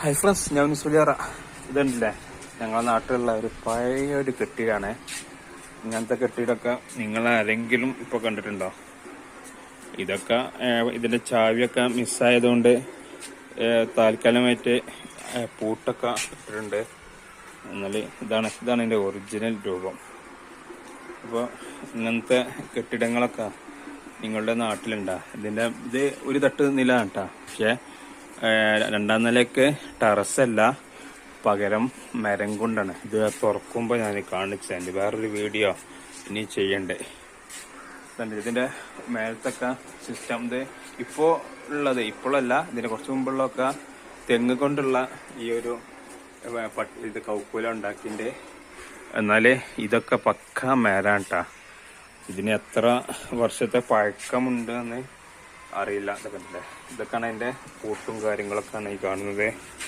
Hi friends, ഞാൻ സുലിയറ. ഇതുണ്ടല്ലേ ഞങ്ങളുടെ നാട്ടിലുള്ള ഒരു പഴയ ഒരു കെട്ടിടമാണ്. ഇങ്ങനത്തെ കെട്ടിടമൊക്കെ നിങ്ങൾ ആരെങ്കിലും ഇപ്പോൾ കണ്ടിട്ടുണ്ടോ? ഇതൊക്കെ ഇതിൻ്റെ ചാവിയൊക്കെ മിസ്സായതുകൊണ്ട് താൽക്കാലമായിട്ട് പൂട്ടൊക്കെ ഇട്ടിട്ടുണ്ട്. എന്നാൽ ഇതാണ് ഇതിൻ്റെ ഒറിജിനൽ രൂപം. അപ്പോൾ ഇങ്ങനത്തെ കെട്ടിടങ്ങളൊക്കെ നിങ്ങളുടെ നാട്ടിലുണ്ടോ? ഇത് ഒരു തട്ട് നില കേട്ടോ. പക്ഷേ രണ്ടാം നിലയ്ക്ക് ടെറസല്ല, പകരം മരം കൊണ്ടാണ്. ഇത് തുറക്കുമ്പോൾ ഞാൻ കാണിച്ചത് വേറൊരു വീഡിയോ ഇനി ചെയ്യണ്ടേ. ഇതിൻ്റെ മേലത്തൊക്കെ സിസ്റ്റം ഇത് ഇപ്പോൾ ഉള്ളത്, ഇപ്പോഴല്ല ഇതിന് കുറച്ച് മുമ്പുള്ളതൊക്കെ തെങ്ങ് കൊണ്ടുള്ള ഈ ഒരു ഇത് കൗക്കൂല ഉണ്ടാക്കിൻ്റെ. എന്നാൽ ഇതൊക്കെ പക്ക മേലാണ് കേട്ടോ. ഇതിന് എത്ര വർഷത്തെ പഴക്കമുണ്ട് എന്ന് അറിയില്ല. ഇതൊക്കെയാണ് അതിൻ്റെ പൂട്ടും കാര്യങ്ങളൊക്കെയാണ് ഈ കാണുന്നത്.